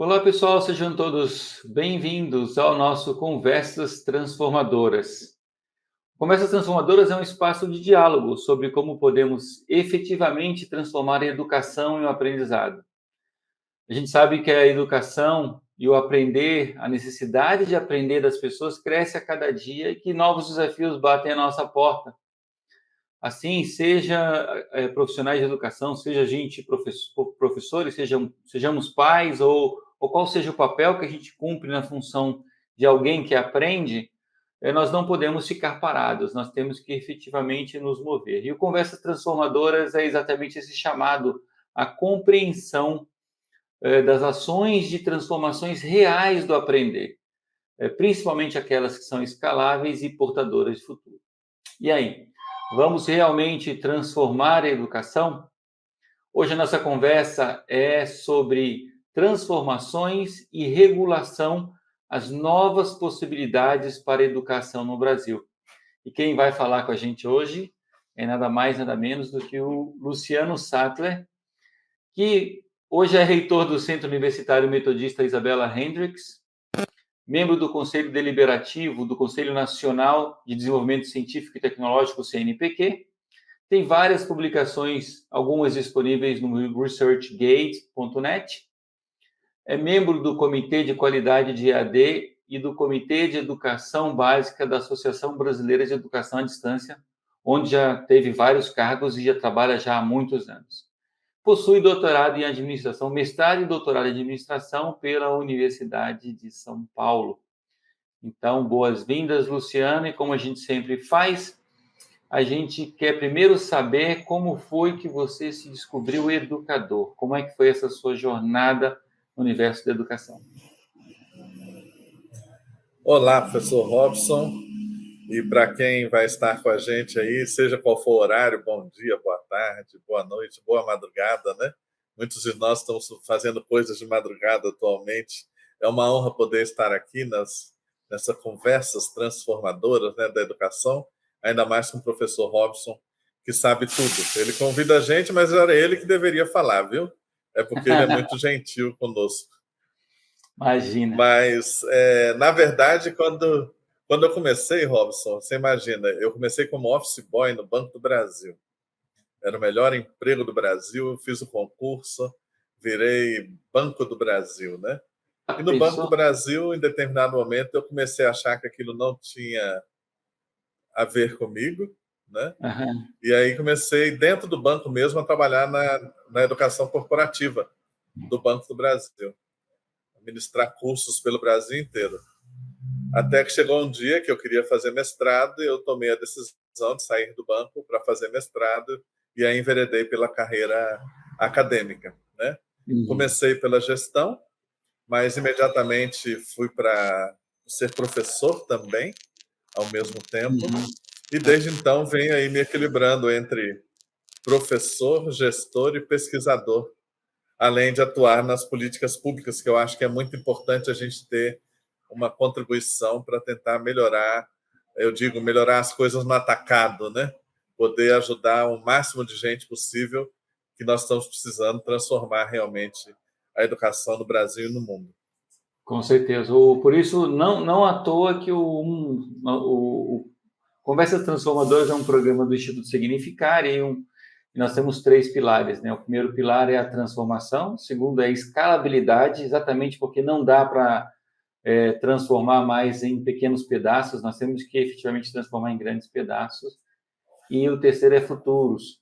Olá, pessoal, sejam todos bem-vindos ao nosso Conversas Transformadoras. Conversas Transformadoras é um espaço de diálogo sobre como podemos efetivamente transformar a educação em um aprendizado. A gente sabe que a educação e o aprender, a necessidade de aprender das pessoas cresce a cada dia e que novos desafios batem à nossa porta. Assim, seja profissionais de educação, seja gente, professores, sejamos pais ou qual seja o papel que a gente cumpre na função de alguém que aprende, nós não podemos ficar parados, nós temos que efetivamente nos mover. E o Conversas Transformadoras é exatamente esse chamado à compreensão das ações de transformações reais do aprender, principalmente aquelas que são escaláveis e portadoras de futuro. E aí? Vamos realmente transformar a educação? Hoje a nossa conversa é sobre transformações e regulação, as novas possibilidades para a educação no Brasil. E quem vai falar com a gente hoje é nada mais, nada menos do que o Luciano Sattler, que hoje é reitor do Centro Universitário Metodista Isabella Hendricks, membro do Conselho Deliberativo do Conselho Nacional de Desenvolvimento Científico e Tecnológico, CNPq. Tem várias publicações, algumas disponíveis no researchgate.net. É membro do Comitê de Qualidade de EAD e do Comitê de Educação Básica da Associação Brasileira de Educação à Distância, onde já teve vários cargos e já trabalha já há muitos anos. Possui doutorado em administração, mestrado e doutorado em administração pela Universidade de São Paulo. Então, boas-vindas, Luciano, e como a gente sempre faz, a gente quer primeiro saber como foi que você se descobriu educador, como é que foi essa sua jornada no universo da educação. Olá, professor Robson, e para quem vai estar com a gente aí, seja qual for o horário, bom dia, boa tarde, boa noite, boa madrugada, né? Muitos de nós estamos fazendo coisas de madrugada atualmente. É uma honra poder estar aqui nessas conversas transformadoras, né, da educação, ainda mais com o professor Robson, que sabe tudo. Ele convida a gente, mas era ele que deveria falar, viu? É porque ele é muito gentil conosco. Imagina. Mas, na verdade, quando eu comecei, Robson, você imagina, eu comecei como office boy no Banco do Brasil. Era o melhor emprego do Brasil, eu fiz o concurso, virei Banco do Brasil, né? E no Banco do Brasil, em determinado momento, eu comecei a achar que aquilo não tinha a ver comigo, né? Uhum. E aí comecei, dentro do banco mesmo, a trabalhar na educação corporativa do Banco do Brasil. Ministrar cursos pelo Brasil inteiro. Até que chegou um dia que eu queria fazer mestrado e eu tomei a decisão de sair do banco para fazer mestrado e aí enveredei pela carreira acadêmica, né? Comecei pela gestão, mas imediatamente fui para ser professor também, ao mesmo tempo. E desde então venho aí me equilibrando entre professor, gestor e pesquisador, além de atuar nas políticas públicas, que eu acho que é muito importante a gente ter uma contribuição para tentar melhorar, eu digo, melhorar as coisas no atacado, né? Poder ajudar o máximo de gente possível, que nós estamos precisando transformar realmente a educação no Brasil e no mundo. Com certeza. Por isso, não à toa que o Conversas Transformadoras é um programa do Instituto Significar e nós temos 3 pilares, né? O primeiro pilar é a transformação, o segundo é a escalabilidade, exatamente porque não dá para transformar mais em pequenos pedaços, nós temos que efetivamente transformar em grandes pedaços. E o terceiro é futuros.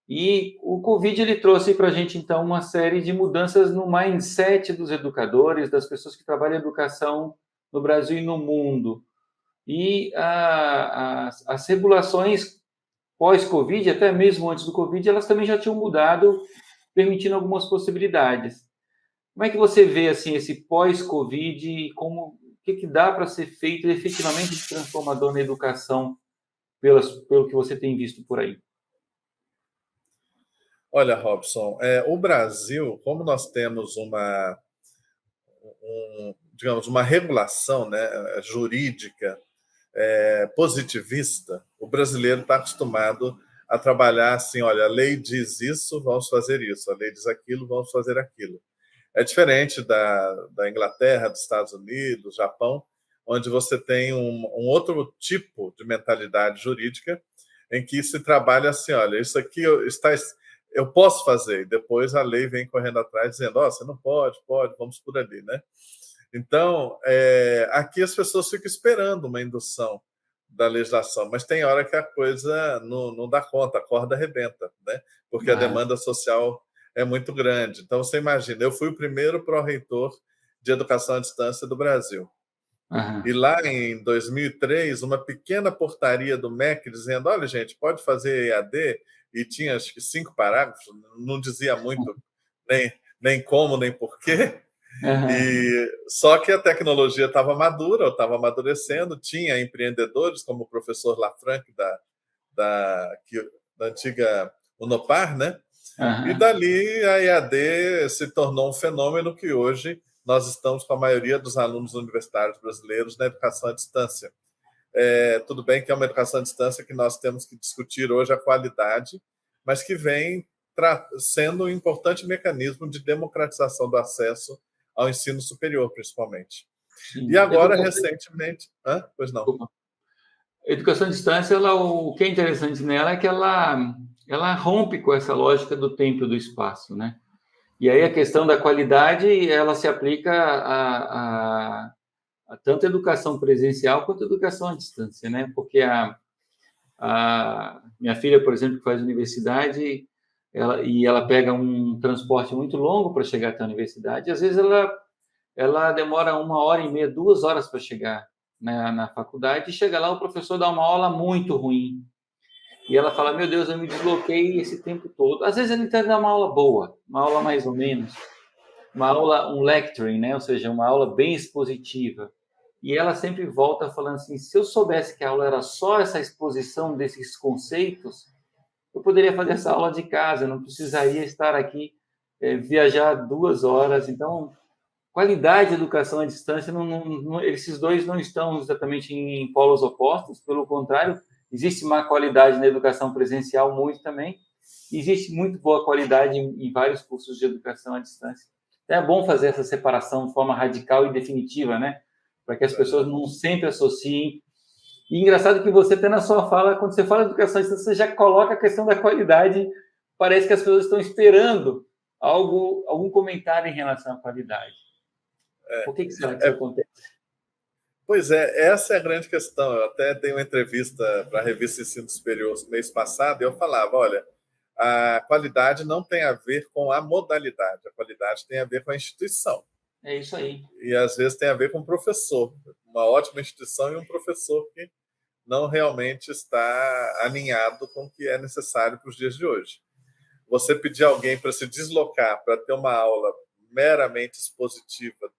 E o Covid ele trouxe para a gente, então, uma série de mudanças no mindset dos educadores, das pessoas que trabalham em educação no Brasil e no mundo. E as regulações pós-Covid, até mesmo antes do Covid, elas também já tinham mudado, permitindo algumas possibilidades. Como é que você vê assim esse pós-Covid e o que dá para ser feito efetivamente de transformador na educação, pelo que você tem visto por aí? Olha, Robson, o Brasil, como nós temos digamos, uma regulação, né, jurídica positivista, o brasileiro está acostumado a trabalhar assim, olha, a lei diz isso, vamos fazer isso, a lei diz aquilo, vamos fazer aquilo. É diferente da Inglaterra, dos Estados Unidos, Japão, onde você tem um outro tipo de mentalidade jurídica em que se trabalha assim, olha, isso aqui eu posso fazer, e depois a lei vem correndo atrás dizendo, você não pode, vamos por ali, né? Então, aqui as pessoas ficam esperando uma indução da legislação, mas tem hora que a coisa não dá conta, a corda arrebenta, né? Porque a demanda social é muito grande. Então, você imagina, eu fui o primeiro pró-reitor de educação à distância do Brasil. E lá em 2003, uma pequena portaria do MEC dizendo, olha, gente, pode fazer EAD, e tinha acho que 5 parágrafos, não dizia muito nem como, nem porquê. E só que a tecnologia estava madura, estava amadurecendo, tinha empreendedores como o professor Lafranc da antiga Unopar, né? E dali a EAD se tornou um fenômeno que hoje nós estamos com a maioria dos alunos universitários brasileiros na educação à distância. Tudo bem que é uma educação à distância que nós temos que discutir hoje a qualidade, mas que vem sendo um importante mecanismo de democratização do acesso ao ensino superior, principalmente. Sim. E agora, recentemente... Pois não. A educação à distância, o que é interessante nela é que ela rompe com essa lógica do tempo e do espaço, né? E aí a questão da qualidade, ela se aplica a tanto a educação presencial quanto a educação à distância, né? Porque a minha filha, por exemplo, que faz universidade, ela pega um transporte muito longo para chegar até a universidade, e às vezes ela demora 1h30, 2 horas para chegar na faculdade, e chega lá, o professor dá uma aula muito ruim. E ela fala, meu Deus, eu me desloquei esse tempo todo. Às vezes ele tenta dar uma aula boa, uma aula mais ou menos, um lecturing, né? Ou seja, uma aula bem expositiva. E ela sempre volta falando assim, se eu soubesse que a aula era só essa exposição desses conceitos, eu poderia fazer essa aula de casa, eu não precisaria estar aqui, viajar 2 horas. Então, qualidade de educação à distância, esses dois não estão exatamente em polos opostos, pelo contrário, existe má qualidade na educação presencial, muito também, existe muito boa qualidade em vários cursos de educação à distância. Então, é bom fazer essa separação de forma radical e definitiva, né? Para que as pessoas não sempre associem. E engraçado que você tem na sua fala, quando você fala de educação à distância, você já coloca a questão da qualidade, parece que as pessoas estão esperando algum comentário em relação à qualidade. Por que será que isso acontece? Pois essa é a grande questão. Eu até dei uma entrevista para a revista Ensino Superior mês passado e eu falava, olha, a qualidade não tem a ver com a modalidade, a qualidade tem a ver com a instituição. É isso aí. E às vezes tem a ver com o professor. Uma ótima instituição e um professor que não realmente está alinhado com o que é necessário para os dias de hoje. Você pedir alguém para se deslocar, para ter uma aula meramente expositiva,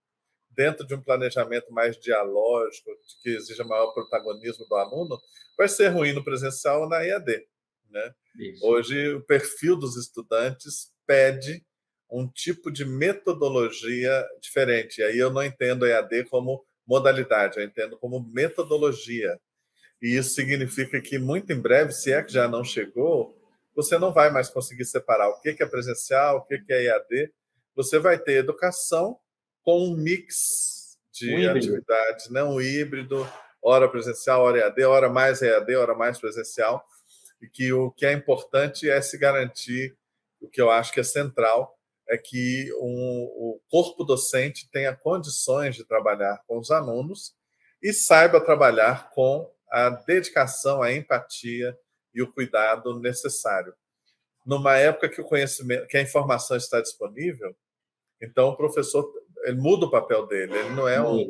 dentro de um planejamento mais dialógico, que exija maior protagonismo do aluno, vai ser ruim no presencial ou na EAD. Né? Hoje, o perfil dos estudantes pede um tipo de metodologia diferente. E aí eu não entendo a EAD como modalidade, eu entendo como metodologia. E isso significa que, muito em breve, se é que já não chegou, você não vai mais conseguir separar o que é presencial, o que é EAD. Você vai ter educação com um mix de atividades, né? Um híbrido, hora presencial, hora EAD, hora mais EAD, hora mais presencial. E que o que é importante é se garantir, o que eu acho que é central, é que o corpo docente tenha condições de trabalhar com os alunos e saiba trabalhar com a dedicação, a empatia e o cuidado necessário. Numa época que o conhecimento, que a informação está disponível, então o professor ele muda o papel dele, ele não é um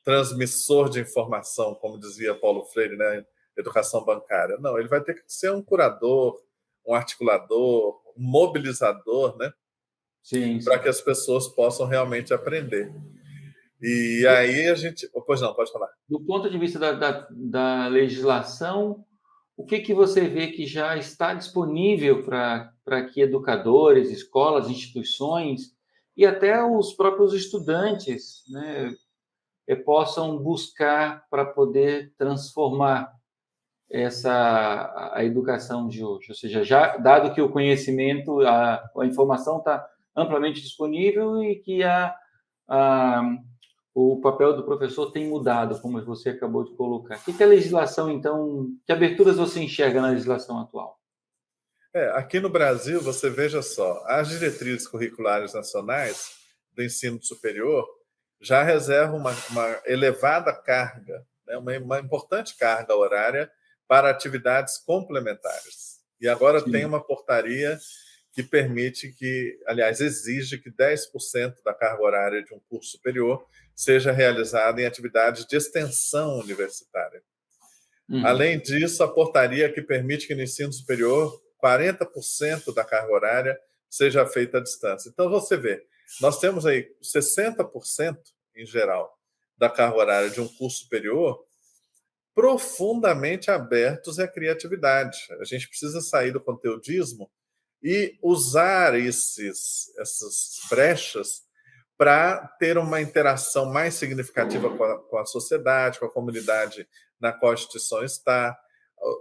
transmissor de informação, como dizia Paulo Freire, né? Educação bancária. Não, ele vai ter que ser um curador, um articulador, um mobilizador, né? Sim. Para que as pessoas possam realmente aprender. E aí a gente... Pois não, pode falar. Do ponto de vista da legislação, o que você vê que já está disponível para que educadores, escolas, instituições e até os próprios estudantes, né, possam buscar para poder transformar a educação de hoje? Ou seja, já dado que o conhecimento, a informação está amplamente disponível e que a, o papel do professor tem mudado, como você acabou de colocar. O que a legislação, então, que aberturas você enxerga na legislação atual? Aqui no Brasil, você veja só, as diretrizes curriculares nacionais do ensino superior já reservam uma elevada carga, né, uma importante carga horária para atividades complementares. E agora tem Sim. uma portaria que permite que, aliás, exige que 10% da carga horária de um curso superior seja realizada em atividades de extensão universitária. Uhum. Além disso, a portaria que permite que no ensino superior 40% da carga horária seja feita à distância. Então, você vê, nós temos aí 60% em geral da carga horária de um curso superior profundamente abertos à criatividade. A gente precisa sair do conteudismo e usar essas brechas para ter uma interação mais significativa com a sociedade, com a comunidade na qual a instituição está,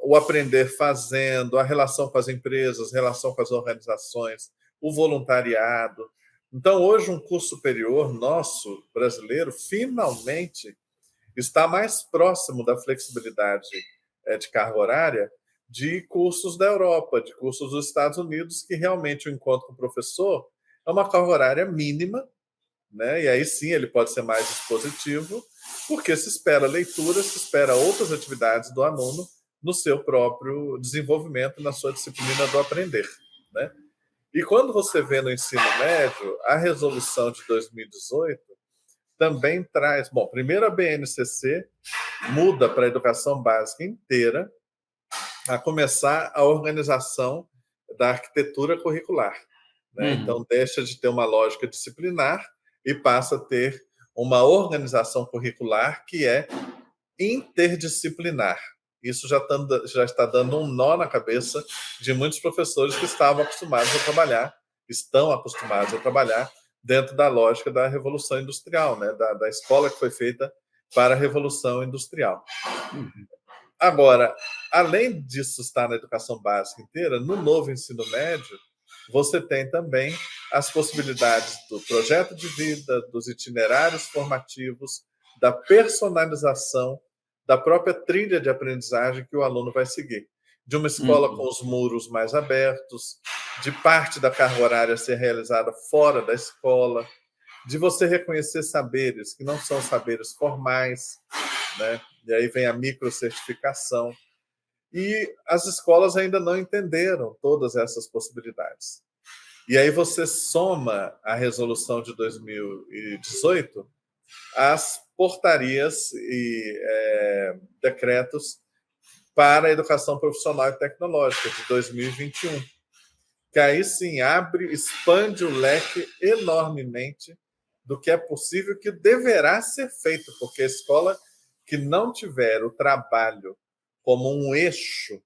o aprender fazendo, a relação com as empresas, a relação com as organizações, o voluntariado. Então, hoje, um curso superior nosso, brasileiro, finalmente está mais próximo da flexibilidade de carga horária de cursos da Europa, de cursos dos Estados Unidos, que realmente o encontro com o professor é uma carga horária mínima, né? E aí sim ele pode ser mais expositivo, porque se espera leitura, se espera outras atividades do aluno no seu próprio desenvolvimento, na sua disciplina do aprender, né? E quando você vê no ensino médio, a resolução de 2018 também traz, bom, primeiro a BNCC muda para a educação básica inteira, a começar a organização da arquitetura curricular, né? Uhum. Então deixa de ter uma lógica disciplinar e passa a ter uma organização curricular que é interdisciplinar. Isso já está dando um nó na cabeça de muitos professores que estavam acostumados a trabalhar, estão acostumados a trabalhar dentro da lógica da Revolução Industrial, né? Da escola que foi feita para a Revolução Industrial. Uhum. Agora, além disso estar na educação básica inteira, no novo ensino médio, você tem também as possibilidades do projeto de vida, dos itinerários formativos, da personalização, da própria trilha de aprendizagem que o aluno vai seguir. De uma escola com Uhum. os muros mais abertos, de parte da carga horária ser realizada fora da escola, de você reconhecer saberes que não são saberes formais, né? E aí vem a microcertificação. E as escolas ainda não entenderam todas essas possibilidades. E aí você soma a resolução de 2018 às portarias e decretos para a educação profissional e tecnológica de 2021, que aí sim abre, expande o leque enormemente do que é possível, que deverá ser feito, porque a escola que não tiver o trabalho como um eixo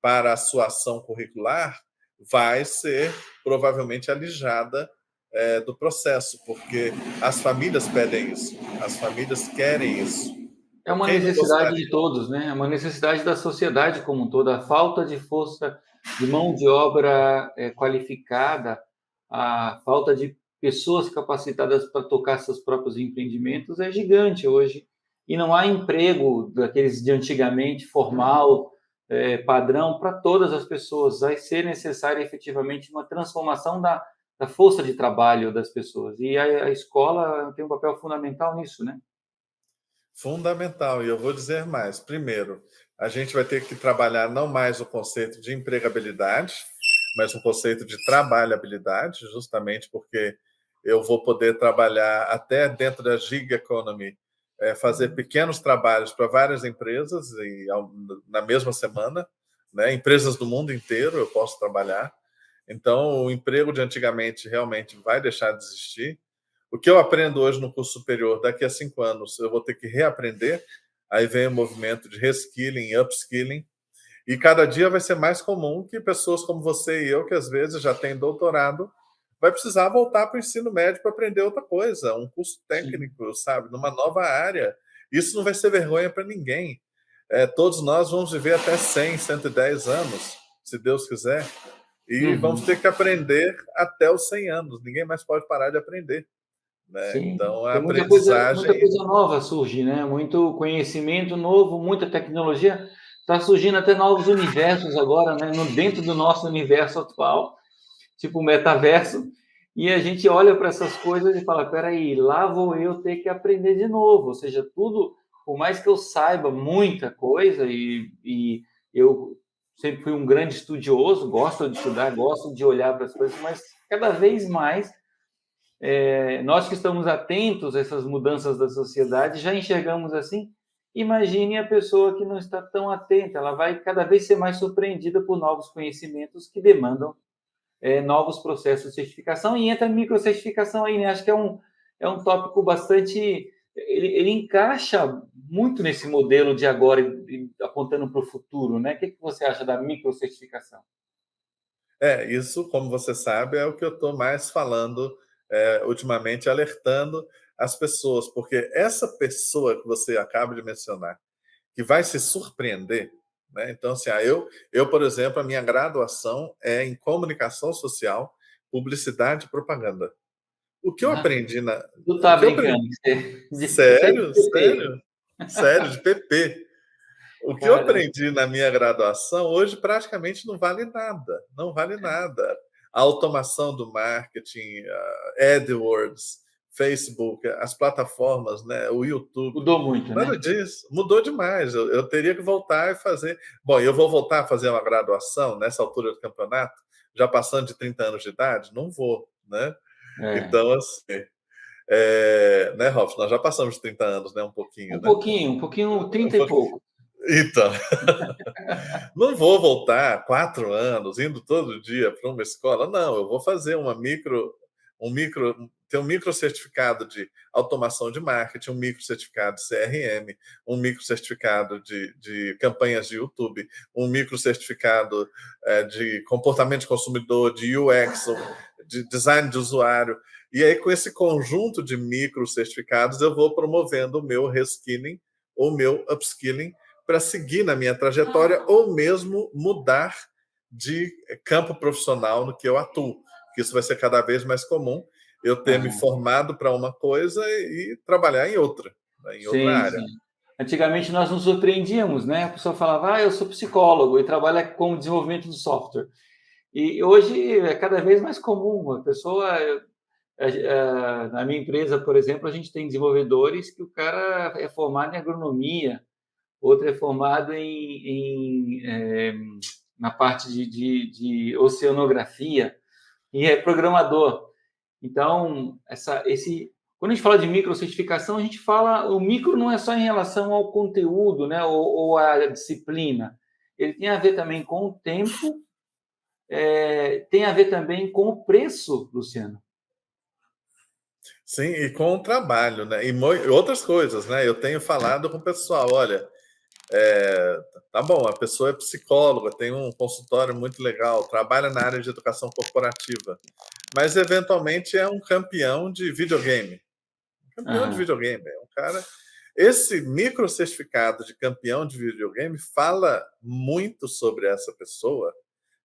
para a sua ação curricular vai ser provavelmente alijada do processo, porque as famílias pedem isso, as famílias querem isso. É uma Quem não necessidade gostaria? de todos, né? É uma necessidade da sociedade como um todo. A falta de força de mão de obra qualificada, a falta de pessoas capacitadas para tocar seus próprios empreendimentos é gigante hoje. E não há emprego daqueles de antigamente, formal, padrão, para todas as pessoas. Vai ser necessária efetivamente uma transformação da força de trabalho das pessoas. E a escola tem um papel fundamental nisso, né? Fundamental, e eu vou dizer mais. Primeiro, a gente vai ter que trabalhar não mais o conceito de empregabilidade, mas o conceito de trabalhabilidade, justamente porque eu vou poder trabalhar até dentro da gig economy, fazer pequenos trabalhos para várias empresas e na mesma semana, né? Empresas do mundo inteiro eu posso trabalhar. Então, o emprego de antigamente realmente vai deixar de existir. O que eu aprendo hoje no curso superior, daqui a 5 anos, eu vou ter que reaprender. Aí vem o movimento de reskilling, upskilling, e cada dia vai ser mais comum que pessoas como você e eu, que às vezes já têm doutorado, vai precisar voltar para o ensino médio para aprender outra coisa, um curso Sim. técnico, sabe, numa nova área. Isso não vai ser vergonha para ninguém. Todos nós vamos viver até 100, 110 anos, se Deus quiser. e vamos ter que aprender até os 100 anos. Ninguém mais pode parar de aprender, né? Sim, Então, a tem aprendizagem... muita coisa nova surge, né? Muito conhecimento novo, muita tecnologia. Está surgindo até novos universos agora, né? Dentro do nosso universo atual, tipo o metaverso. E a gente olha para essas coisas e fala: peraí, lá vou eu ter que aprender de novo. Ou seja, tudo, por mais que eu saiba muita coisa, e eu sempre fui um grande estudioso, gosto de estudar, gosto de olhar para as coisas, mas cada vez mais nós que estamos atentos a essas mudanças da sociedade já enxergamos assim. Imagine a pessoa que não está tão atenta, ela vai cada vez ser mais surpreendida por novos conhecimentos que demandam novos processos de certificação, e entra a microcertificação aí, né? Acho que é um tópico bastante... Ele encaixa muito nesse modelo de agora, apontando para o futuro, né? O que você acha da microcertificação? Isso, como você sabe, é o que eu estou mais falando ultimamente, alertando as pessoas, porque essa pessoa que você acaba de mencionar, que vai se surpreender, né? Então, assim, por exemplo, a minha graduação é em comunicação social, publicidade e propaganda. O que eu Ah, aprendi tu o tá que eu brincando? aprendi, Você é de sério, PP. sério, sério, de PP. O que eu Cara, aprendi na minha graduação hoje praticamente não vale nada, não vale nada. A automação do marketing, AdWords, Facebook, as plataformas, né, o YouTube, mudou muito, nada né? disso, mudou demais. Eu teria que voltar e fazer. Bom, eu vou voltar a fazer uma graduação nessa altura do campeonato, já passando de 30 anos de idade? Não vou, né? É. Então, assim, né, Robson? Nós já passamos de 30 anos, né? Um pouquinho, Um 30 e pouquinho. pouco. Então, não vou voltar 4 anos indo todo dia para uma escola. Não, eu vou fazer ter um micro certificado de automação de marketing, um micro certificado de CRM, um micro certificado de campanhas de YouTube, um micro certificado de comportamento de consumidor, de UX, de design de usuário. E aí, com esse conjunto de micro certificados, eu vou promovendo o meu reskilling, ou o meu upskilling, para seguir na minha trajetória ou mesmo mudar de campo profissional no que eu atuo, que isso vai ser cada vez mais comum, eu ter me formado para uma coisa e trabalhar em outra, né, em outra Sim, área. sim. Antigamente nós nos surpreendíamos, né? A pessoa falava: eu sou psicólogo e trabalho com desenvolvimento de software. E hoje é cada vez mais comum. A pessoa, na minha empresa, por exemplo, a gente tem desenvolvedores que o cara é formado em agronomia, outro é formado na parte de oceanografia e é programador. Então, quando a gente fala de microcertificação, a gente fala, o micro não é só em relação ao conteúdo, né, ou à disciplina. Ele tem a ver também com o tempo, tem a ver também com o preço, Luciano. Sim, e com o trabalho, né? E outras coisas, né? Eu tenho falado com o pessoal, olha, tá bom, a pessoa é psicóloga, tem um consultório muito legal, trabalha na área de educação corporativa, mas eventualmente é um campeão de videogame. Campeão de videogame, é um cara. Esse micro certificado de campeão de videogame fala muito sobre essa pessoa,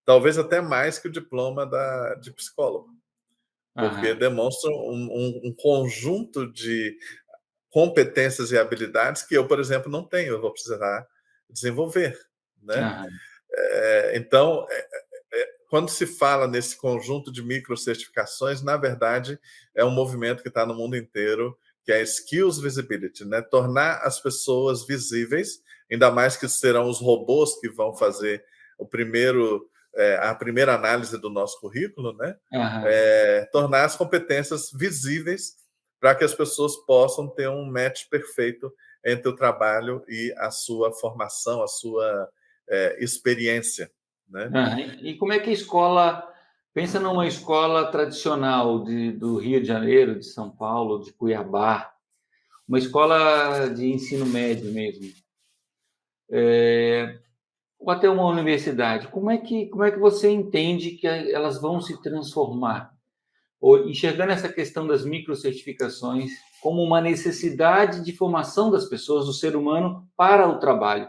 talvez até mais que o diploma de psicólogo, porque demonstra um conjunto de competências e habilidades que eu, por exemplo, não tenho, eu vou precisar desenvolver, né? Então, quando se fala nesse conjunto de microcertificações, na verdade, é um movimento que está no mundo inteiro, que é Skills Visibility, né? Tornar as pessoas visíveis, ainda mais que serão os robôs que vão fazer a primeira análise do nosso currículo, né? Tornar as competências visíveis para que as pessoas possam ter um match perfeito entre o trabalho e a sua formação, a sua experiência, né? E como é que a escola... Pensa numa escola tradicional do Rio de Janeiro, de São Paulo, de Cuiabá, uma escola de ensino médio mesmo, ou até uma universidade. Como é que você entende que elas vão se transformar? Ou enxergando essa questão das microcertificações como uma necessidade de formação das pessoas, do ser humano, para o trabalho.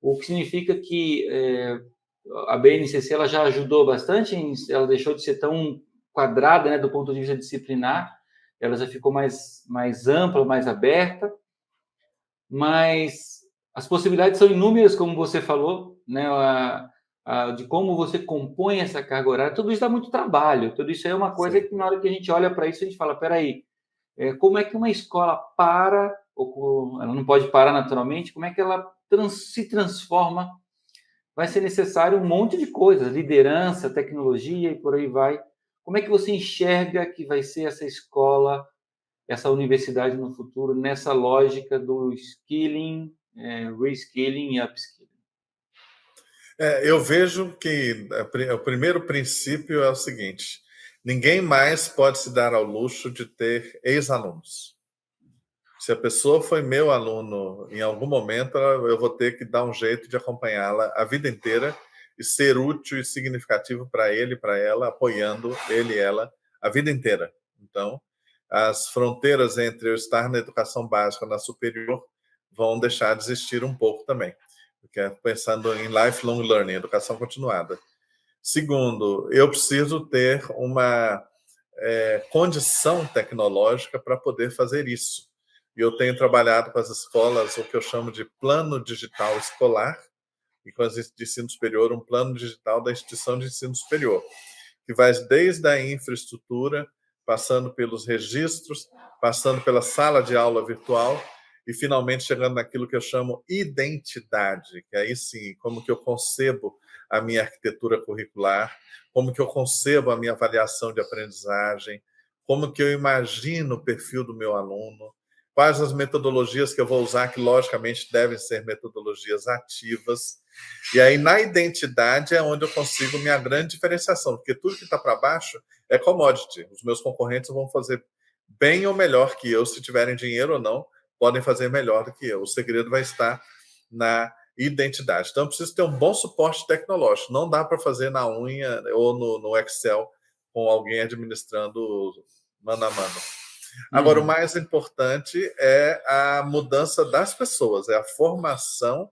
O que significa que a BNCC ela já ajudou bastante, ela deixou de ser tão quadrada, né, do ponto de vista disciplinar, ela já ficou mais ampla, mais aberta, mas as possibilidades são inúmeras, como você falou, né, de como você compõe essa carga horária, tudo isso dá muito trabalho, tudo isso é uma coisa Sim. que na hora que a gente olha para isso, a gente fala, peraí, como é que uma escola ou ela não pode parar naturalmente, como é que ela se transforma? Vai ser necessário um monte de coisas, liderança, tecnologia e por aí vai. Como é que você enxerga que vai ser essa escola, essa universidade no futuro, nessa lógica do skilling, reskilling e upskilling? Eu vejo que o primeiro princípio é o seguinte: ninguém mais pode se dar ao luxo de ter ex-alunos. Se a pessoa foi meu aluno em algum momento, eu vou ter que dar um jeito de acompanhá-la a vida inteira e ser útil e significativo para ele e para ela, apoiando ele e ela a vida inteira. Então, as fronteiras entre eu estar na educação básica e na superior vão deixar de existir um pouco também, porque pensando em lifelong learning, educação continuada. Segundo, eu preciso ter uma condição tecnológica para poder fazer isso. E eu tenho trabalhado com as escolas o que eu chamo de plano digital escolar, e com as de ensino superior, um plano digital da instituição de ensino superior, que vai desde a infraestrutura, passando pelos registros, passando pela sala de aula virtual e finalmente chegando naquilo que eu chamo identidade, que aí sim, como que eu concebo a minha arquitetura curricular, como que eu concebo a minha avaliação de aprendizagem, como que eu imagino o perfil do meu aluno, quais as metodologias que eu vou usar, que logicamente devem ser metodologias ativas. E aí, na identidade, é onde eu consigo minha grande diferenciação, porque tudo que está para baixo é commodity. Os meus concorrentes vão fazer bem ou melhor que eu, se tiverem dinheiro ou não, podem fazer melhor do que eu. O segredo vai estar na identidade. Então, eu preciso ter um bom suporte tecnológico. Não dá para fazer na unha ou no Excel com alguém administrando mano a mano. Agora, o Uhum. mais importante é a mudança das pessoas, é a formação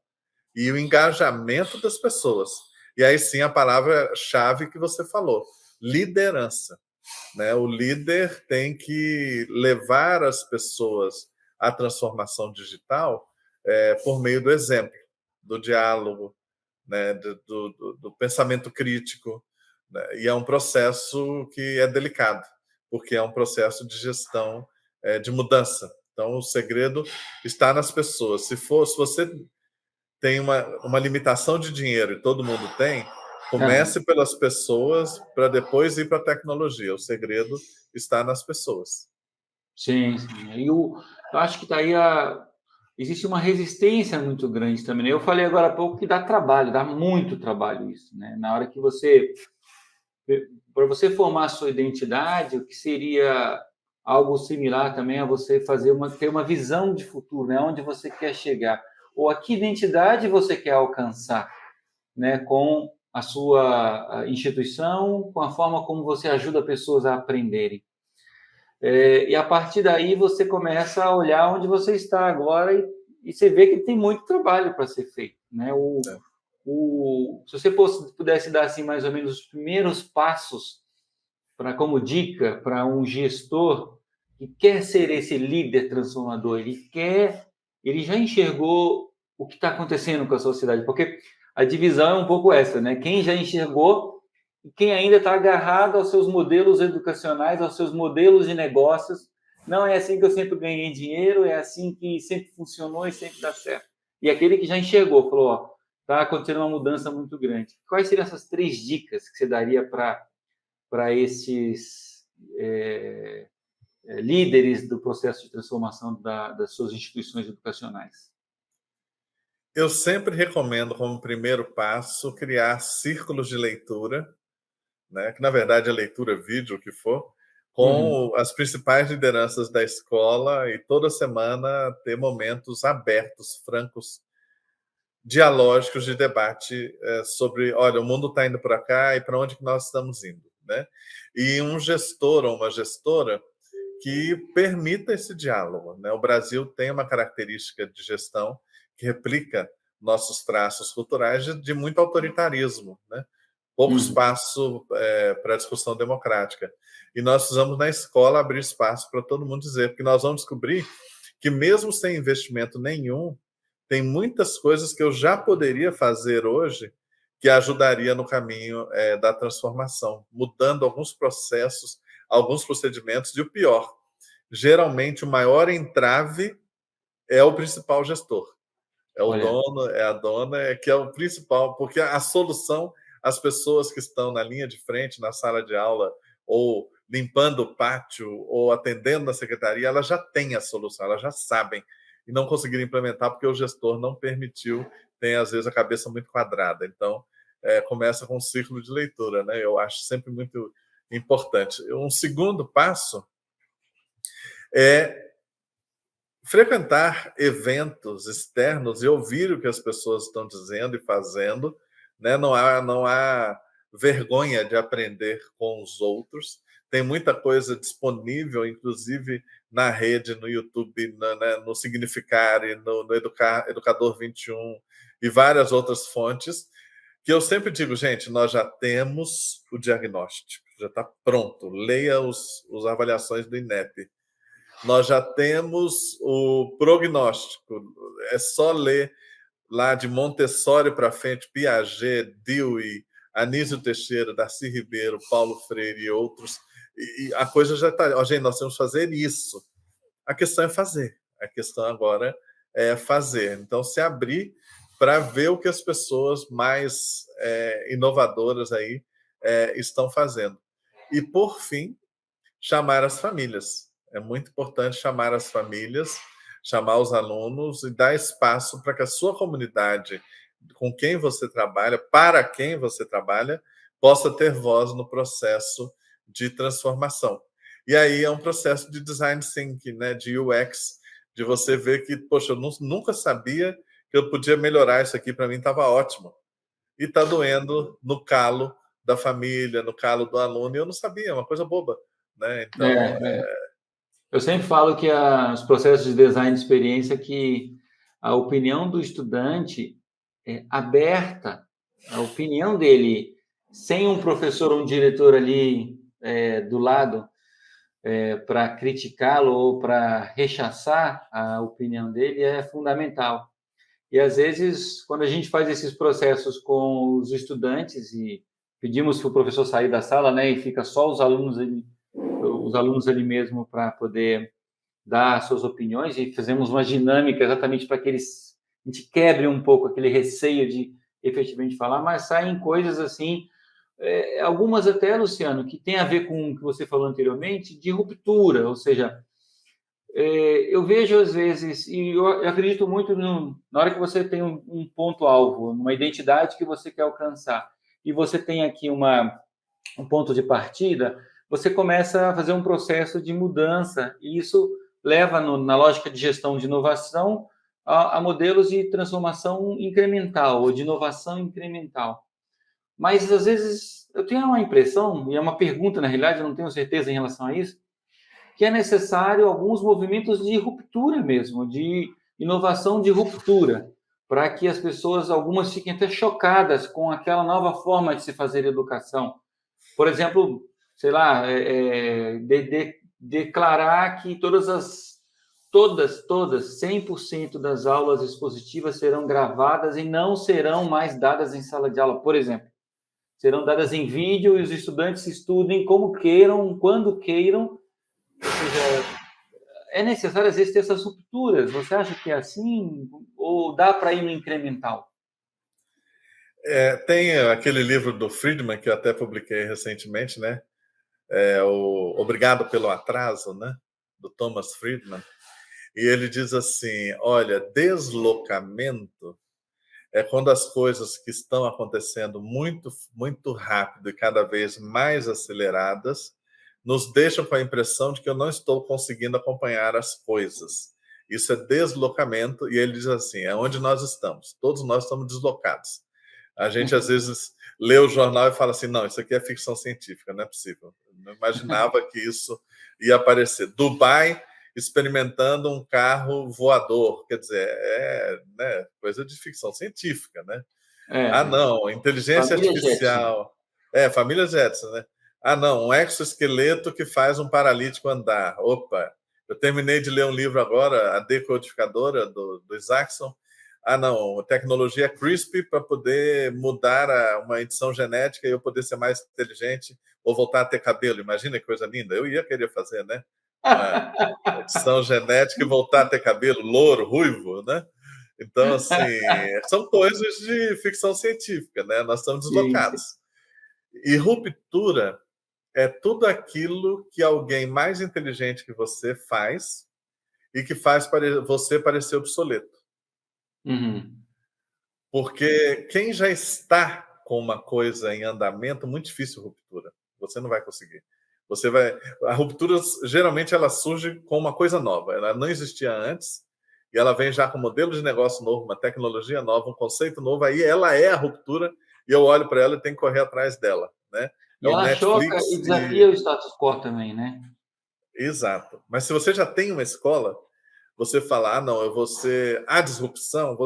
e o engajamento das pessoas. E aí sim a palavra-chave que você falou, liderança. Né? O líder tem que levar as pessoas à transformação digital por meio do exemplo, do diálogo, né? do pensamento crítico. Né? E é um processo que é delicado, porque é um processo de gestão de mudança. Então, o segredo está nas pessoas. Se você tem uma limitação de dinheiro e todo mundo tem, Aham. comece pelas pessoas para depois ir para a tecnologia. O segredo está nas pessoas. Sim, sim. Eu acho que daí existe uma resistência muito grande também, né? Eu falei agora há pouco que dá trabalho, dá muito trabalho isso, né? Na hora que para você formar a sua identidade, o que seria algo similar também a você ter uma visão de futuro, né? Onde você quer chegar, ou a que identidade você quer alcançar, né? Com a sua instituição, com a forma como você ajuda pessoas a aprenderem. E a partir daí você começa a olhar onde você está agora e você vê que tem muito trabalho para ser feito, né? Né? Se você pudesse dar assim mais ou menos os primeiros passos para como dica para um gestor que quer ser esse líder transformador, ele já enxergou o que está acontecendo com a sociedade, porque a divisão é um pouco essa, né? Quem já enxergou e quem ainda está agarrado aos seus modelos educacionais, aos seus modelos de negócios. Não é assim que eu sempre ganhei dinheiro, é assim que sempre funcionou e sempre dá certo. E aquele que já enxergou, falou, ó, está acontecendo uma mudança muito grande. Quais seriam essas 3 dicas que você daria para esses líderes do processo de transformação das suas instituições educacionais? Eu sempre recomendo, como primeiro passo, criar círculos de leitura, né? Que na verdade é leitura vídeo, o que for, Uhum. com as principais lideranças da escola e toda semana ter momentos abertos, francos, dialógicos de debate sobre, olha, o mundo está indo para cá e para onde que nós estamos indo, né? E um gestor ou uma gestora que permita esse diálogo, né? O Brasil tem uma característica de gestão que replica nossos traços culturais de muito autoritarismo, né? Pouco espaço para discussão democrática. E nós precisamos, na escola, abrir espaço para todo mundo dizer, porque nós vamos descobrir que, mesmo sem investimento nenhum, tem muitas coisas que eu já poderia fazer hoje que ajudaria no caminho da transformação, mudando alguns processos, alguns procedimentos, e o pior, geralmente o maior entrave é o principal gestor. É o dono, é a dona, que é o principal, porque a solução, as pessoas que estão na linha de frente, na sala de aula, ou limpando o pátio, ou atendendo na secretaria, elas já têm a solução, elas já sabem, e não conseguiram implementar porque o gestor não permitiu, tem às vezes a cabeça muito quadrada. Então, começa com um ciclo de leitura, né? Eu acho sempre muito importante. Um segundo passo é frequentar eventos externos e ouvir o que as pessoas estão dizendo e fazendo, né? Não há vergonha de aprender com os outros. Tem muita coisa disponível, inclusive na rede, no YouTube, no Significare, no Educador 21 e várias outras fontes, que eu sempre digo, gente, nós já temos o diagnóstico, já está pronto. Leia as avaliações do INEP. Nós já temos o prognóstico, é só ler lá de Montessori para frente, Piaget, Dewey, Anísio Teixeira, Darcy Ribeiro, Paulo Freire e outros, e a coisa já está... Gente, nós temos que fazer isso. A questão é fazer, a questão agora é fazer. Então, se abrir para ver o que as pessoas mais inovadoras aí estão fazendo. E, por fim, chamar as famílias. É muito importante chamar as famílias, chamar os alunos e dar espaço para que a sua comunidade, com quem você trabalha, para quem você trabalha, possa ter voz no processo de transformação. E aí é um processo de design thinking, né, de UX, de você ver que, poxa, eu nunca sabia que eu podia melhorar isso aqui, para mim estava ótimo. E está doendo no calo da família, no calo do aluno, e eu não sabia, é uma coisa boba. Né? Então, eu sempre falo que os processos de design de experiência, que a opinião do estudante é aberta, a opinião dele, sem um professor ou um diretor ali do lado para criticá-lo ou para rechaçar a opinião dele, é fundamental. E, às vezes, quando a gente faz esses processos com os estudantes e pedimos para o professor sair da sala, né, e fica só os alunos ali mesmo para poder dar suas opiniões, e fazemos uma dinâmica exatamente para que a gente quebre um pouco aquele receio de efetivamente falar, mas saem coisas assim, algumas até, Luciano, que tem a ver com o que você falou anteriormente, de ruptura, ou seja, eu vejo às vezes, e eu acredito muito na hora que você tem um ponto-alvo, uma identidade que você quer alcançar, e você tem aqui um ponto de partida, você começa a fazer um processo de mudança, e isso leva, na lógica de gestão de inovação, a modelos de transformação incremental, ou de inovação incremental. Mas, às vezes, eu tenho uma impressão, e é uma pergunta, na realidade, eu não tenho certeza em relação a isso, que é necessário alguns movimentos de ruptura mesmo, de inovação de ruptura, para que as pessoas, algumas fiquem até chocadas com aquela nova forma de se fazer educação. Por exemplo, sei lá, declarar que todas, 100% das aulas expositivas serão gravadas e não serão mais dadas em sala de aula, por exemplo. Serão dadas em vídeo e os estudantes estudem como queiram, quando queiram. Ou seja, é necessário, às vezes, ter essas rupturas. Você acha que é assim? Ou dá para ir no incremental? Tem aquele livro do Friedman, que eu até publiquei recentemente, né? O Obrigado pelo Atraso, né? Do Thomas Friedman. E ele diz assim, olha, deslocamento é quando as coisas que estão acontecendo muito, muito rápido e cada vez mais aceleradas nos deixam com a impressão de que eu não estou conseguindo acompanhar as coisas. Isso é deslocamento, e ele diz assim, é onde nós estamos. Todos nós estamos deslocados. A gente, às vezes, lê o jornal e fala assim, não, isso aqui é ficção científica, não é possível. Eu não imaginava que isso ia aparecer. Dubai experimentando um carro voador. Quer dizer, né, coisa de ficção científica, né? Não, inteligência Família Jetson. artificial. Família Jetson, né? Não, um exoesqueleto que faz um paralítico andar. Opa, eu terminei de ler um livro agora, A Decodificadora, do Isaacson. Não, tecnologia CRISPR para poder mudar uma edição genética e eu poder ser mais inteligente ou voltar a ter cabelo. Imagina que coisa linda. Eu ia querer fazer, né? Uma edição genética e voltar a ter cabelo, louro, ruivo, né? Então, assim, são coisas de ficção científica, né? Nós estamos deslocados. E ruptura é tudo aquilo que alguém mais inteligente que você faz e que faz você parecer obsoleto. Uhum. Porque quem já está com uma coisa em andamento, muito difícil ruptura. Você não vai conseguir. A ruptura, geralmente, ela surge com uma coisa nova. Ela não existia antes e ela vem já com um modelo de negócio novo, uma tecnologia nova, um conceito novo. Aí ela é a ruptura e eu olho para ela e tenho que correr atrás dela, né? E ela choca e desafia o status quo também, né? Exato. Mas se você já tem uma escola, você fala, não, eu vou ser a disrupção,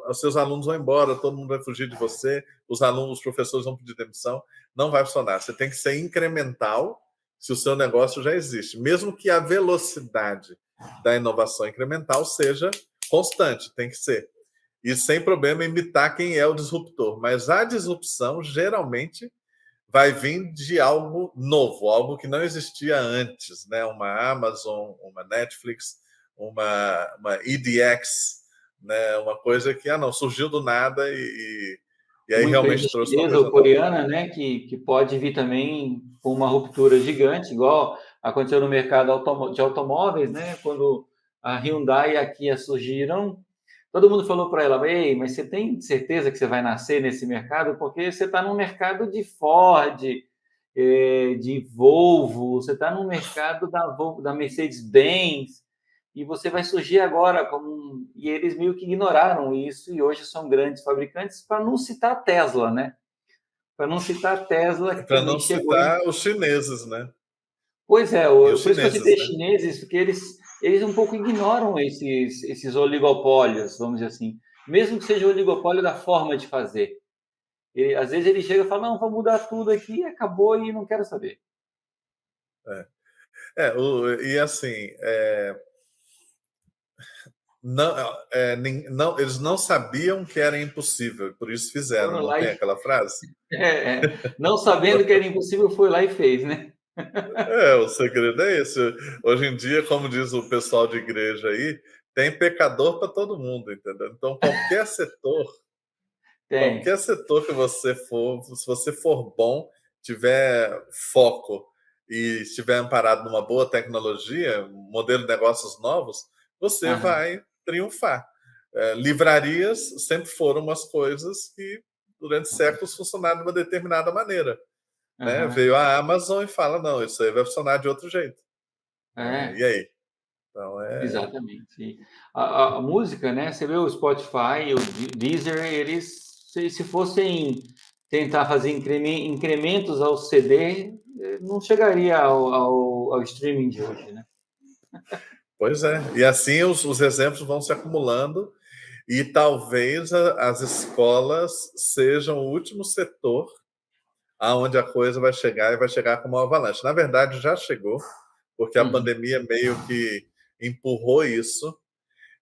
os seus alunos vão embora, todo mundo vai fugir de você, os professores vão pedir demissão, não vai funcionar. Você tem que ser incremental se o seu negócio já existe, mesmo que a velocidade da inovação incremental seja constante, tem que ser. E sem problema imitar quem é o disruptor. Mas a disrupção, geralmente, vai vir de algo novo, algo que não existia antes, né? Uma Amazon, uma Netflix, uma EDX, né? Uma coisa que não surgiu do nada e aí uma realmente empresa trouxe uma chinesa coisa ou coreana, né, que pode vir também com uma ruptura gigante, igual aconteceu no mercado de automóveis, né, quando a Hyundai e a Kia surgiram, todo mundo falou para ela, ei, mas você tem certeza que você vai nascer nesse mercado? Porque você está no mercado de Ford, de Volvo, você está no mercado da Mercedes-Benz, e você vai surgir agora como e eles meio que ignoraram isso e hoje são grandes fabricantes, para não citar a Tesla, né? Para não citar a Tesla que para também não chegou citar os chineses, né? Pois é, E os por isso que eu chineses, citei né? chineses, porque eles um pouco ignoram esses oligopólios, vamos dizer assim, mesmo que seja o oligopólio da forma de fazer. Às vezes ele chega e fala, não, vou mudar tudo aqui, acabou e não quero saber. E assim, não, eles não sabiam que era impossível, por isso fizeram, Foram não lá tem e, aquela frase? não sabendo que era impossível, foi lá e fez, né? O segredo é esse. Hoje em dia, como diz o pessoal de igreja aí, tem pecador para todo mundo, entendeu? Então, qualquer setor que você for, se você for bom, tiver foco e estiver amparado numa boa tecnologia, um modelo de negócios novos, você vai triunfar. Livrarias sempre foram umas coisas que, durante séculos, funcionaram de uma determinada maneira. Né? Veio a Amazon e fala, não, isso aí vai funcionar de outro jeito. E aí? Então, Exatamente. A música, né? Você vê o Spotify, o Deezer, eles, se fossem tentar fazer incrementos ao CD, não chegaria ao streaming de hoje, né? Pois é. E assim os exemplos vão se acumulando e talvez as escolas sejam o último setor aonde a coisa vai chegar e vai chegar como uma avalanche. Na verdade, já chegou, porque a pandemia meio que empurrou isso.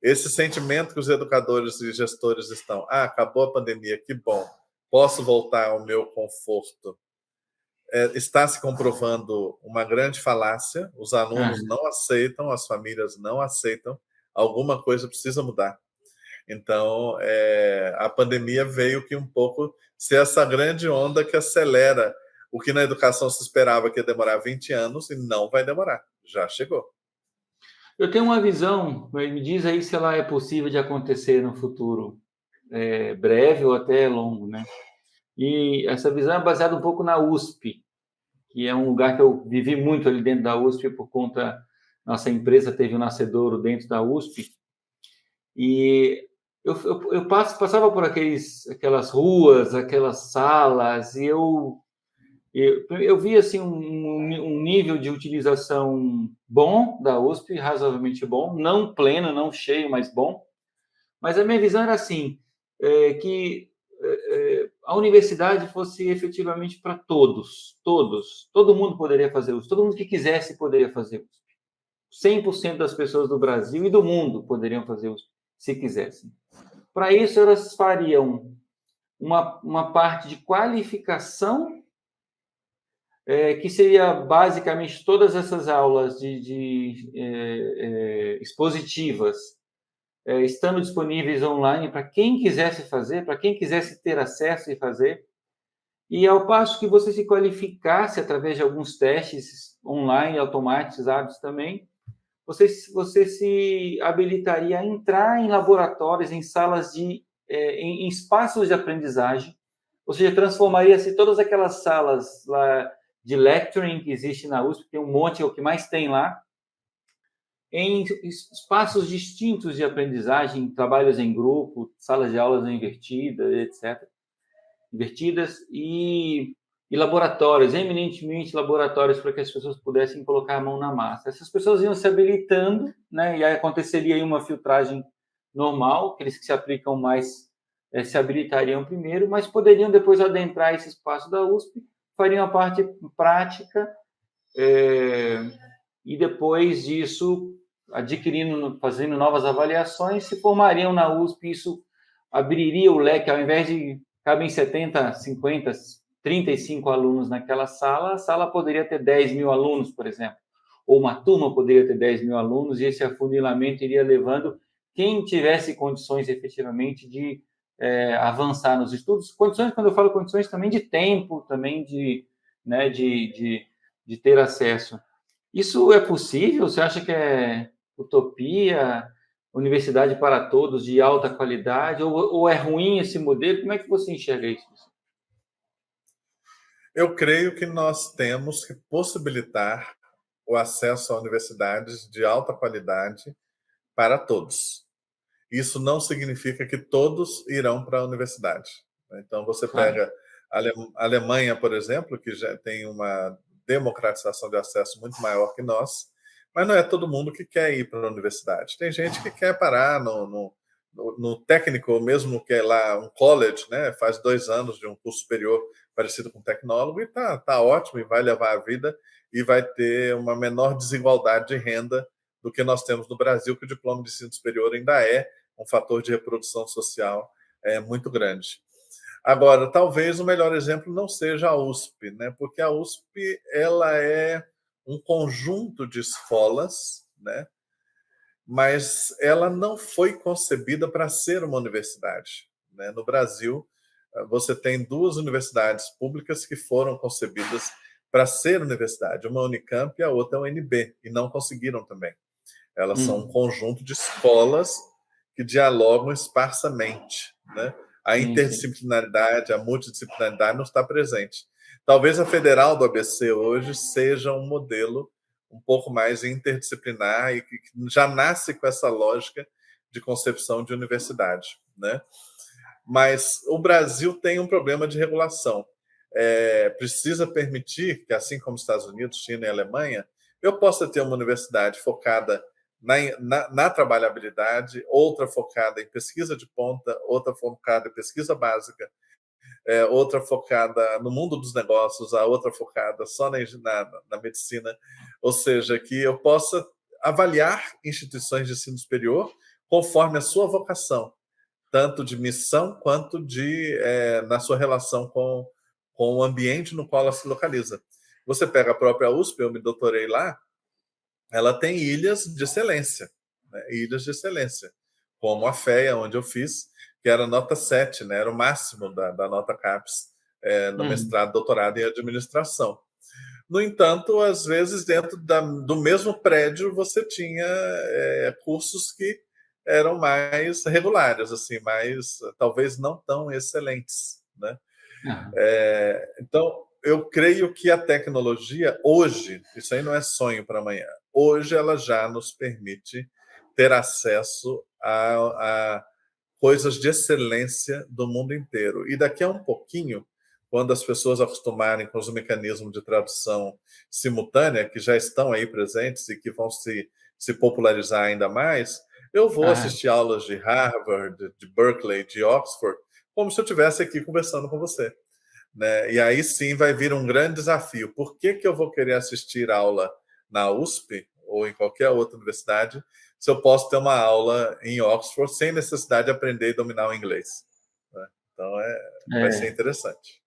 Esse sentimento que os educadores e gestores estão, acabou a pandemia, que bom, posso voltar ao meu conforto. Está se comprovando uma grande falácia, os alunos não aceitam, as famílias não aceitam, alguma coisa precisa mudar. Então, a pandemia veio que um pouco ser essa grande onda que acelera o que na educação se esperava que ia demorar 20 anos e não vai demorar, já chegou. Eu tenho uma visão, me diz aí se ela é possível de acontecer no futuro, breve ou até longo, né? E essa visão é baseada um pouco na USP, que é um lugar que eu vivi muito ali dentro da USP por conta nossa empresa teve um nascedouro dentro da USP e eu passava por aquelas ruas, aquelas salas e Eu vi assim um nível de utilização bom da USP, razoavelmente bom, não pleno, não cheio, mas bom. Mas a minha visão era assim, que a universidade fosse efetivamente para todos, todo mundo poderia fazer USP, todo mundo que quisesse poderia fazer USP. 100% das pessoas do Brasil e do mundo poderiam fazer USP, se quisessem. Para isso, elas fariam uma parte de qualificação, que seria basicamente todas essas aulas expositivas, estando disponíveis online para quem quisesse fazer, para quem quisesse ter acesso e fazer. E ao passo que você se qualificasse através de alguns testes online automatizados também, você se habilitaria a entrar em laboratórios, em salas em espaços de aprendizagem, ou seja, transformaria-se todas aquelas salas lá de lecturing que existe na USP, tem um monte, é o que mais tem lá, em espaços distintos de aprendizagem, trabalhos em grupo, salas de aulas invertidas, etc. Invertidas e laboratórios, eminentemente laboratórios para que as pessoas pudessem colocar a mão na massa. Essas pessoas iam se habilitando, né, e aí aconteceria aí uma filtragem normal, aqueles que se aplicam mais se habilitariam primeiro, mas poderiam depois adentrar esse espaço da USP, fariam a parte prática, e depois disso, fazendo novas avaliações, se formariam na USP. Isso abriria o leque, ao invés de cabem 70, 50, 35 alunos naquela sala, a sala poderia ter 10 mil alunos, por exemplo. Ou uma turma poderia ter 10 mil alunos, e esse afunilamento iria levando quem tivesse condições efetivamente de avançar nos estudos. Condições, quando eu falo condições, também de tempo, também né, de ter acesso. Isso é possível? Você acha que é utopia? Universidade para todos de alta qualidade? Ou é ruim esse modelo? Como é que você enxerga isso? Eu creio que nós temos que possibilitar o acesso a universidades de alta qualidade para todos. Isso não significa que todos irão para a universidade. Então, você Claro. pega a Alemanha, por exemplo, que já tem uma democratização de acesso muito maior que nós, mas não é todo mundo que quer ir para a universidade. Tem gente que quer parar no técnico, ou mesmo que é lá um college, né? Faz 2 anos de um curso superior parecido com tecnólogo e tá ótimo, e vai levar a vida e vai ter uma menor desigualdade de renda do que nós temos no Brasil, que o diploma de ensino superior ainda é um fator de reprodução social muito grande. Agora, talvez o melhor exemplo não seja a USP, né? Porque a USP ela é um conjunto de escolas, né? Mas ela não foi concebida para ser uma universidade, né? No Brasil, você tem 2 universidades públicas que foram concebidas para ser universidade, uma Unicamp e a outra a UNB, e não conseguiram também. Elas são um conjunto de escolas que dialogam esparsamente, né? A Sim, sim. interdisciplinaridade, a multidisciplinaridade não está presente. Talvez a Federal do ABC hoje seja um modelo um pouco mais interdisciplinar e que já nasce com essa lógica de concepção de universidade, né? Mas o Brasil tem um problema de regulação. Precisa permitir que, assim como Estados Unidos, China e Alemanha, eu possa ter uma universidade focada na trabalhabilidade, outra focada em pesquisa de ponta, outra focada em pesquisa básica, outra focada no mundo dos negócios, a outra focada só na medicina. Ou seja, que eu possa avaliar instituições de ensino superior conforme a sua vocação, tanto de missão quanto na sua relação com o ambiente no qual ela se localiza. Você pega a própria USP, eu me doutorei lá, ela tem ilhas de excelência, né? Ilhas de excelência, como a FEA, onde eu fiz, que era nota 7, né? Era o máximo da nota CAPES no mestrado, doutorado em administração. No entanto, às vezes, dentro do mesmo prédio, você tinha cursos que eram mais regulares, assim, mas talvez não tão excelentes, né? Então, eu creio que a tecnologia, hoje, isso aí não é sonho para amanhã, hoje ela já nos permite ter acesso a coisas de excelência do mundo inteiro. E daqui a um pouquinho, quando as pessoas acostumarem com os mecanismos de tradução simultânea, que já estão aí presentes e que vão se popularizar ainda mais, eu vou Ah, assistir aulas de Harvard, de Berkeley, de Oxford, como se eu estivesse aqui conversando com você. Né? E aí sim vai vir um grande desafio. Por que eu vou querer assistir aula na USP ou em qualquer outra universidade se eu posso ter uma aula em Oxford sem necessidade de aprender e dominar o inglês? Né? Então vai ser é. interessante.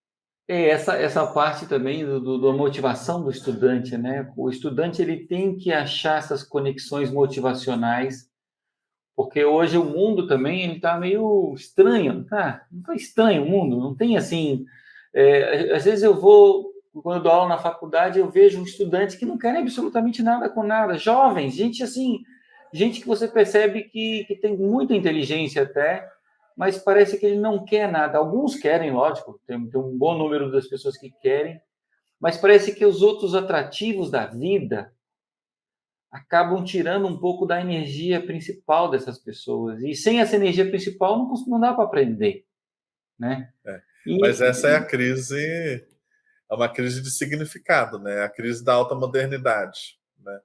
Essa parte também da motivação do estudante, né? O estudante ele tem que achar essas conexões motivacionais, porque hoje o mundo também ele está meio estranho, tá? Não está estranho o mundo, não tem assim. Às vezes eu vou, quando eu dou aula na faculdade, eu vejo um estudante que não quer absolutamente nada com nada, jovens, gente assim, gente que você percebe que tem muita inteligência até, mas parece que ele não quer nada. Alguns querem, lógico, tem um bom número das pessoas que querem, mas parece que os outros atrativos da vida acabam tirando um pouco da energia principal dessas pessoas. E sem essa energia principal não dá para aprender, né? É. Mas essa é E a crise, é uma crise de significado, né? A crise da alta modernidade, né?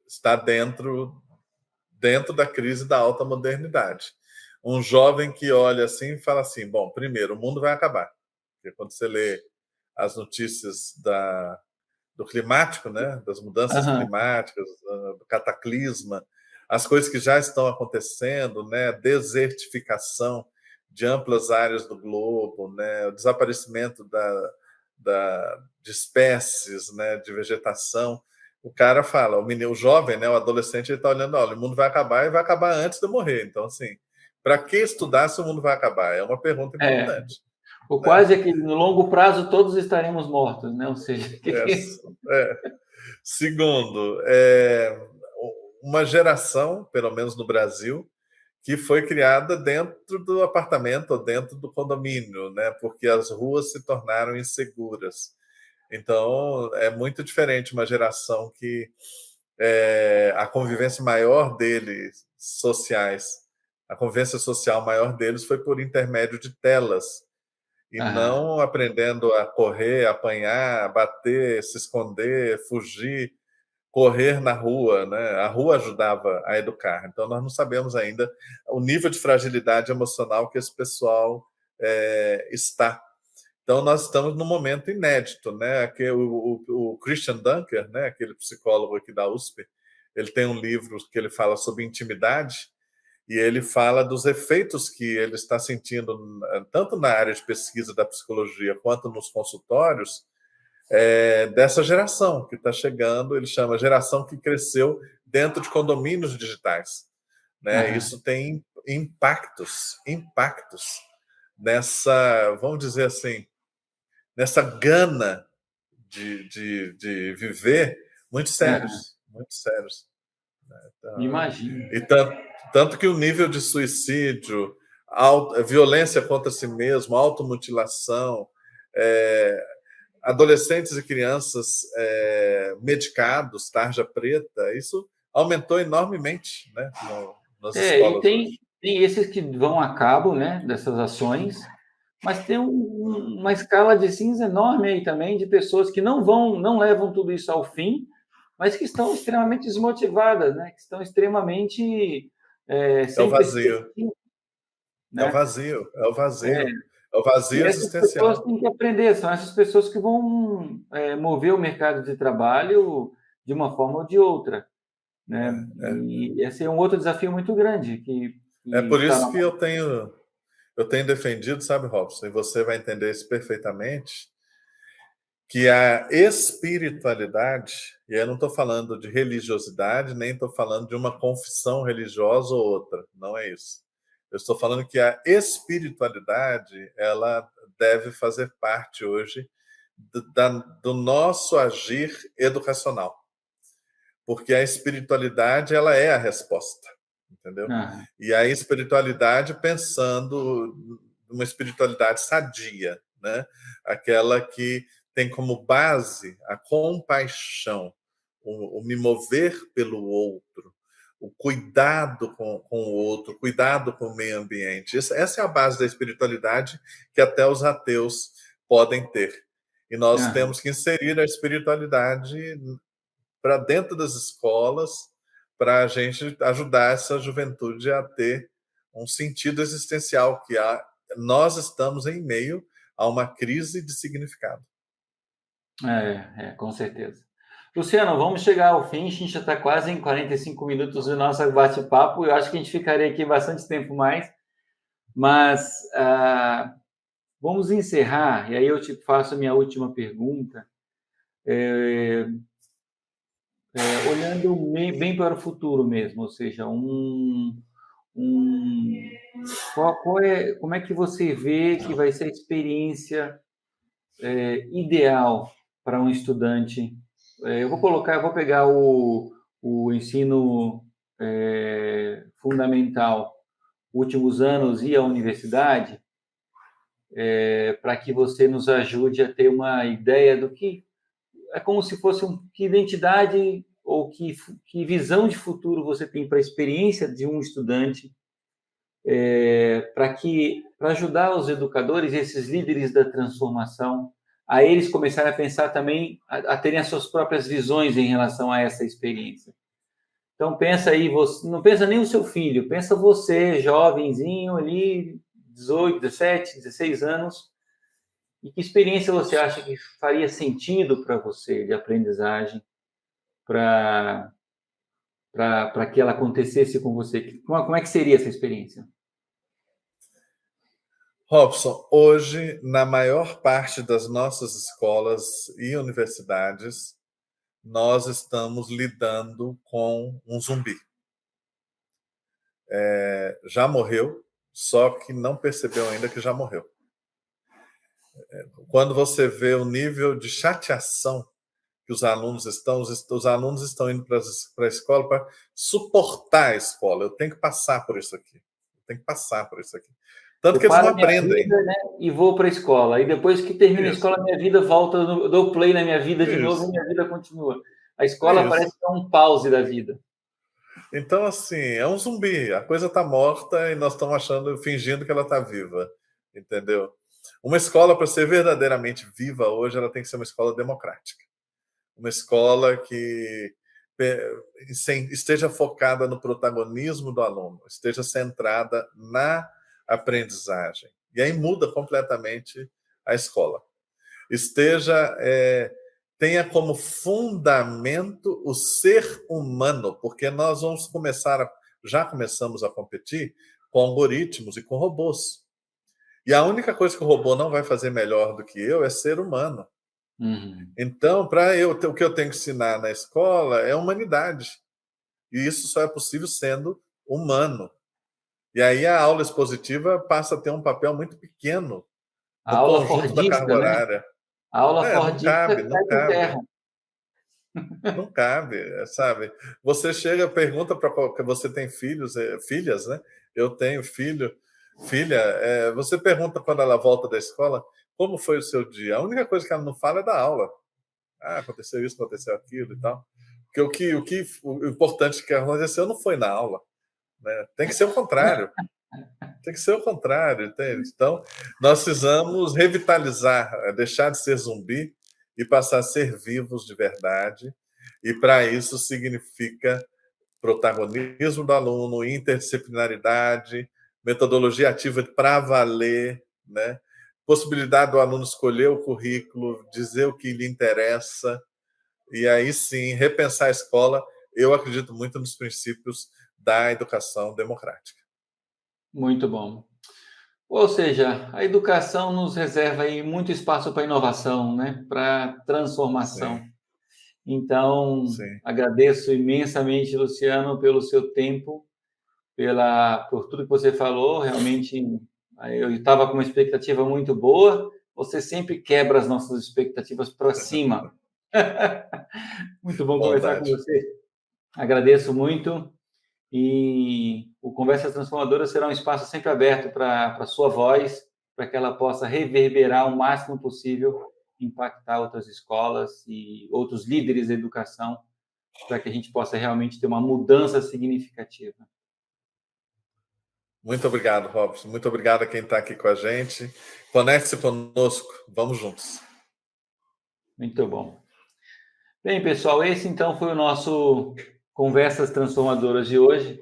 Está dentro da crise da alta modernidade. Um jovem que olha assim e fala assim: bom, primeiro, o mundo vai acabar. Porque quando você lê as notícias do climático, né, das mudanças aham, climáticas, do cataclisma, as coisas que já estão acontecendo, né, a desertificação de amplas áreas do globo, né, o desaparecimento de espécies, né, de vegetação. O cara fala, o menino, o jovem, né, o adolescente, ele está olhando, olha, o mundo vai acabar e vai acabar antes de eu morrer. Então, assim, para que estudar se o mundo vai acabar? É uma pergunta é, importante. o Né? quase é que no longo prazo todos estaremos mortos, né? Ou seja, É, é. Segundo, uma geração, pelo menos no Brasil, que foi criada dentro do apartamento ou dentro do condomínio, né? Porque as ruas se tornaram inseguras. Então, é muito diferente uma geração que a convivência maior deles, sociais, a convivência social maior deles foi por intermédio de telas, e ah, não aprendendo a correr, apanhar, bater, se esconder, fugir, correr na rua, né? A rua ajudava a educar. Então nós não sabemos ainda o nível de fragilidade emocional que esse pessoal está. Então nós estamos num momento inédito, né? Que o Christian Dunker, né? Aquele psicólogo aqui da USP, ele tem um livro que ele fala sobre intimidade e ele fala dos efeitos que ele está sentindo tanto na área de pesquisa da psicologia quanto nos consultórios dessa geração que está chegando. Ele chama geração que cresceu dentro de condomínios digitais, né? ah, Isso tem impactos nessa, vamos dizer assim, nessa gana de viver muito ah, sérios, muito sérios. Então, imagino. e tanto que o nível de suicídio, violência contra si mesmo, automutilação, é, adolescentes e crianças medicados, tarja preta, isso aumentou enormemente, né, nas E escolas hoje. tem esses que vão a cabo, né, dessas ações, mas tem uma escala de cinza enorme aí também de pessoas que não levam tudo isso ao fim, mas que estão extremamente desmotivadas, né, que estão extremamente É o sem vazio, perspectiva, é o né? vazio, é o É, vazio, é o e vazio essas pessoas existencial. têm que aprender, são essas pessoas que vão mover o mercado de trabalho de uma forma ou de outra, né? E esse é um outro desafio muito grande É que por está na isso que eu tenho defendido, sabe, Robson, e você vai entender isso perfeitamente, que a espiritualidade, e eu não estou falando de religiosidade, nem estou falando de uma confissão religiosa ou outra, não é isso. Eu estou falando que a espiritualidade ela deve fazer parte hoje do nosso agir educacional, porque a espiritualidade ela é a resposta, entendeu? ah, E a espiritualidade pensando numa espiritualidade sadia, né? Aquela que tem como base a compaixão, o me mover pelo outro, o cuidado com o outro, cuidado com o meio ambiente. Essa é a base da espiritualidade que até os ateus podem ter. E nós Aham. temos que inserir a espiritualidade para dentro das escolas, para a gente ajudar essa juventude a ter um sentido existencial, nós estamos em meio a uma crise de significado. Com certeza. Luciano, vamos chegar ao fim. A gente já está quase em 45 minutos do nosso bate-papo. Eu acho que a gente ficaria aqui bastante tempo mais, mas vamos encerrar. E aí eu te faço a minha última pergunta, olhando bem para o futuro mesmo, ou seja, como é que você vê que vai ser a experiência ideal para um estudante? Eu vou pegar o ensino fundamental, últimos anos e a universidade, para que você nos ajude a ter uma ideia do que é como se fosse que identidade ou que visão de futuro você tem para a experiência de um estudante, para ajudar os educadores, esses líderes da transformação, a eles começarem a pensar também, a terem as suas próprias visões em relação a essa experiência. Então pensa aí, você, não pensa nem o seu filho, pensa você, jovenzinho ali, 18, 17, 16 anos, e que experiência você acha que faria sentido para você de aprendizagem para que ela acontecesse com você? Como é que seria essa experiência? Robson, hoje, na maior parte das nossas escolas e universidades, nós estamos lidando com um zumbi. Já morreu, só que não percebeu ainda que já morreu. Quando você vê o nível de chateação que os alunos estão indo para a escola para suportar a escola. Eu tenho que passar por isso aqui. Tanto Eu que eles não paro minha aprendem. vida, né, e vou para a escola. E depois que termina a Isso, escola, minha vida volta, eu dou play na minha vida de novo e isso, minha vida continua. A é escola parece isso. que é um pause da vida. Então, assim, é um zumbi. A coisa está morta e nós estamos fingindo que ela está viva. Entendeu? Uma escola, para ser verdadeiramente viva hoje, ela tem que ser uma escola democrática. Uma escola que esteja focada no protagonismo do aluno, esteja centrada na aprendizagem. E aí muda completamente a escola. Tenha como fundamento o ser humano, porque nós já começamos a competir com algoritmos e com robôs. E a única coisa que o robô não vai fazer melhor do que eu é ser humano. Uhum. Então, o que eu tenho que ensinar na escola é humanidade. E isso só é possível sendo humano. E aí a aula expositiva passa a ter um papel muito pequeno A no aula conjunto da carga fordista, né? horária. A aula Não fordista cabe, não cai por cabe. terra. Não cabe, sabe? Você chega, pergunta para qualquer. Você tem filhas, né? Eu tenho filha. Você pergunta quando ela volta da escola como foi o seu dia. A única coisa que ela não fala é da aula. Aconteceu isso, aconteceu aquilo e tal. Porque o importante que aconteceu não foi na aula, né? Tem que ser o contrário. Tem que ser o contrário, entende? Então, nós precisamos revitalizar, deixar de ser zumbi e passar a ser vivos de verdade. E para isso significa protagonismo do aluno, interdisciplinaridade, metodologia ativa para valer, né? Possibilidade do aluno escolher o currículo, dizer o que lhe interessa, e aí sim repensar a escola. Eu acredito muito nos princípios da educação democrática. Muito bom. Ou seja, a educação nos reserva aí muito espaço para inovação, né? Para transformação. Sim, Então, sim. agradeço imensamente, Luciano, pelo seu tempo, por tudo que você falou. Realmente, eu estava com uma expectativa muito boa. Você sempre quebra as nossas expectativas para cima. Muito bom conversar com Bondade. você. Agradeço muito. E o Conversas Transformadoras será um espaço sempre aberto para a sua voz, para que ela possa reverberar o máximo possível, impactar outras escolas e outros líderes da educação para que a gente possa realmente ter uma mudança significativa. Muito obrigado, Robson. Muito obrigado a quem está aqui com a gente. Conecte-se conosco. Vamos juntos. Muito bom. Bem, pessoal, esse então foi o nosso Conversas Transformadoras de hoje.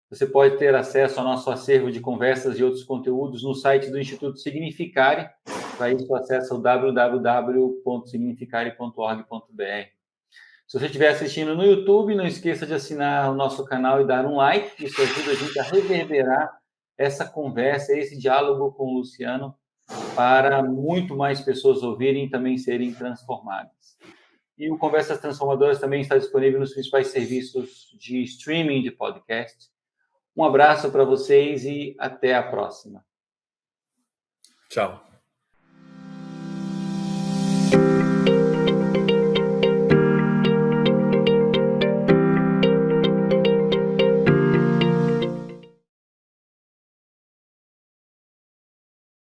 Você pode ter acesso ao nosso acervo de conversas e outros conteúdos no site do Instituto Significare. Para isso, acesse o www.significare.org.br. Se você estiver assistindo no YouTube, não esqueça de assinar o nosso canal e dar um like. Isso ajuda a gente a reverberar essa conversa, esse diálogo com o Luciano, para muito mais pessoas ouvirem e também serem transformadas. E o Conversas Transformadoras também está disponível nos principais serviços de streaming de podcast. Um abraço para vocês e até a próxima. Tchau.